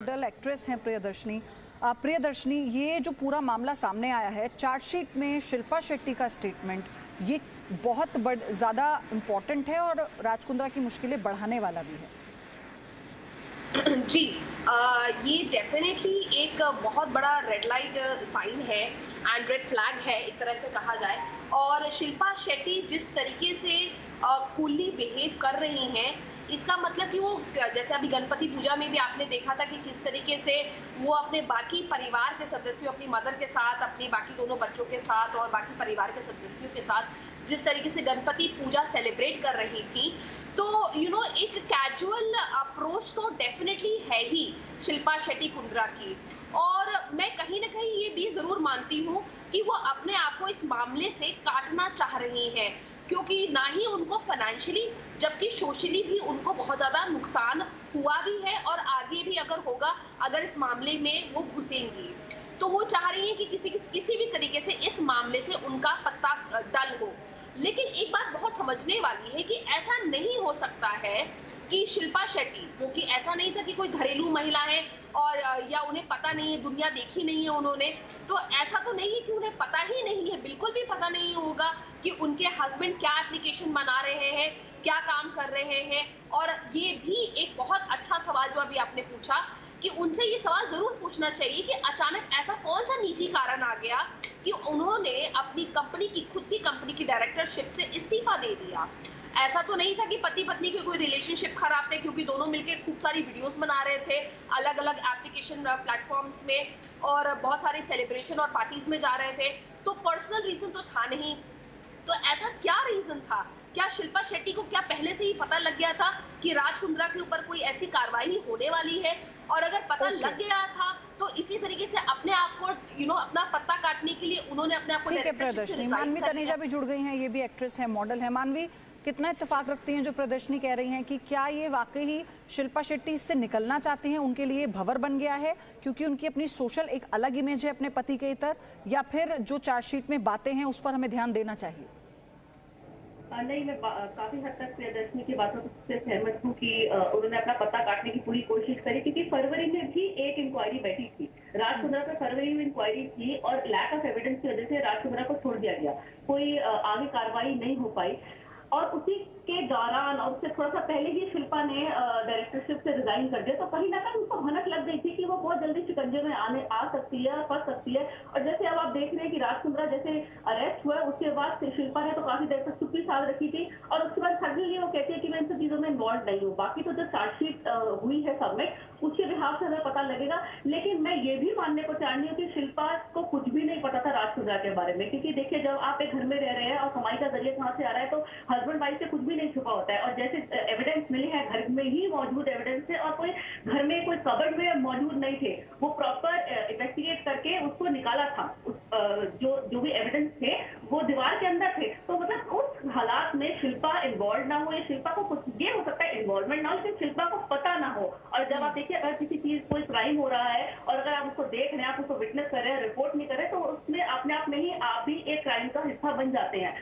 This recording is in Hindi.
मॉडल एक्ट्रेस हैं प्रियदर्शनी। प्रियदर्शनी, ये जो पूरा मामला सामने आया है, चार्जशीट में शिल्पा शेट्टी का स्टेटमेंट ये बहुत ज़्यादा इम्पोर्टेंट है और राज कुंद्रा की मुश्किलें बढ़ाने वाला भी है। जी, ये डेफिनेटली एक बहुत बड़ा रेड लाइट साइन है एंड रेड फ्लैग है, एक तरह से कहा जाए। और शिल्पा शेट्टी जिस तरीके से कूलली बिहेव कर रही हैं, इसका मतलब कि वो जैसे अभी गणपति पूजा में भी आपने देखा था कि किस तरीके से वो अपने बाकी परिवार के सदस्यों, अपनी मदर के साथ, अपनी बाकी दोनों बच्चों के साथ और बाकी परिवार के सदस्यों के साथ जिस तरीके से गणपति पूजा सेलिब्रेट कर रही थी, तो एक कैजुअल अप्रोच तो डेफिनेटली है ही शिल्पा शेट्टी कुंद्रा की। और मैं कहीं ना कहीं ये भी जरूर मानती हूँ कि वो अपने आप को इस मामले से काटना चाह रही हैं, क्योंकि ना ही उनको फाइनेंशियली जबकि सोशली भी उनको बहुत ज्यादा नुकसान हुआ भी है और आगे भी अगर होगा, अगर इस मामले में वो घुसेंगी तो वो चाह रही है कि किसी भी तरीके से इस मामले से उनका पत्ता डल हो। लेकिन एक बात बहुत समझने वाली है कि ऐसा नहीं हो सकता है कि शिल्पा शेट्टी, जो कि ऐसा नहीं था कि कोई घरेलू महिला है और या उन्हें पता नहीं है, दुनिया देखी नहीं है उन्होंने, तो ऐसा तो नहीं है कि उन्हें पता ही नहीं है, बिल्कुल भी पता नहीं होगा कि उनके हस्बैंड क्या एप्लीकेशन बना रहे हैं, क्या काम कर रहे हैं। और ये भी एक बहुत अच्छा सवाल जो अभी आपने पूछा कि उनसे ये सवाल जरूर पूछना चाहिए कि अचानक ऐसा कौन सा निजी कारण आ गया कि उन्होंने अपनी कंपनी की, खुद की कंपनी की डायरेक्टरशिप से इस्तीफा दे दिया। ऐसा तो नहीं था कि पति पत्नी के कोई रिलेशनशिप खराब थे, क्योंकि दोनों मिलकर खूब सारी वीडियोस बना रहे थे अलग अलग एप्लीकेशन प्लेटफॉर्म्स में और बहुत सारे सेलिब्रेशन और पार्टीज में जा रहे थे, तो पर्सनल रीजन तो था नहीं। तो ऐसा क्या रीजन था? क्या शिल्पा शेट्टी को क्या पहले से ही पता लग गया था कि राज कुंद्रा के ऊपर कोई ऐसी कार्रवाई होने वाली है? और अगर पता लग गया था तो इसी तरीके से अपने आप को अपना पत्ता काटने के लिए उन्होंने अपने आप को ठीक है प्रियदर्शनी। मानवी तनेजा भी जुड़ गई हैं, ये भी एक्ट्रेस है, मॉडल है। मानवी, कितना इत्तेफाक रखती हैं जो प्रदर्शनी कह रही हैं कि क्या ये वाकई ही शिल्पा शेट्टी इससे निकलना चाहती हैं, उनके लिए भंवर बन गया है क्योंकि उनकी अपनी सोशल एक अलग इमेज है अपने पति के इतर, या फिर जो चार्जशीट में बातें हैं उस पर हमें ध्यान देना चाहिए? नहीं, मैं काफी हद तक प्रियदर्शनी की बातों से सहमत हूँ कि उन्होंने अपना पता काटने की पूरी कोशिश करी, क्योंकि फरवरी में भी एक इंक्वायरी बैठी थी राज कुंद्रा पर। फरवरी में इंक्वायरी थी और लैक ऑफ एविडेंस की वजह से राज कुंद्रा को छोड़ दिया गया, कोई आगे कार्रवाई नहीं हो पाई। और उसी के दौरान और उससे थोड़ा सा पहले ही शिल्पा ने डायरेक्टरशिप से रिजाइन कर दिया, तो कहीं ना कहीं उसको भनक लग गई थी कि वो बहुत जल्दी शिकंजे में आ सकती है, फंस सकती है। और जैसे अब आप देख रहे हैं कि राज कुंद्रा जैसे अरेस्ट हुआ, उसके बाद शिल्पा ने तो काफी देर तक चुप्पी साध रखी थी और उसके बाद सडनली वो कहती है कि मैं इन सब चीजों में इन्वॉल्व नहीं हूँ। बाकी तो जो चार्जशीट हुई है सबमिट, उसके बिहाफ से हमें पता लगेगा। लेकिन मैं ये भी मानने को चाह रही हूँ कि शिल्पा को कुछ भी नहीं पता था राज कुंद्रा के बारे में, क्योंकि देखिए जब आप एक घर में रह रहे हैं और कमाई का जरिए कहाँ से आ रहा है, तो हस्बैंड वाइफ से कुछ भी नहीं छुपा होता है। और जैसे एविडेंस मिले हैं, घर में ही मौजूद एविडेंस थे और कोई घर में कोई कबर्ड में मौजूद नहीं थे, वो प्रॉपर इन्वेस्टिगेट करके उसको निकाला था। जो भी एविडेंस थे वो दीवार के अंदर थे। तो मतलब उस हालात में शिल्पा इन्वॉल्व ना हो, या शिल्पा को कुछ, ये हो सकता है इन्वॉल्वमेंट ना हो लेकिन शिल्पा को पता ना हो। और जब आप देखिए अगर किसी चीज कोई क्राइम हो रहा है और अगर आप उसको देख रहे हैं, आप उसको विटनेस कर रहे हैं, रिपोर्ट नहीं कर रहे, तो उसमें अपने आप में ही आप भी एक क्राइम का हिस्सा बन जाते हैं।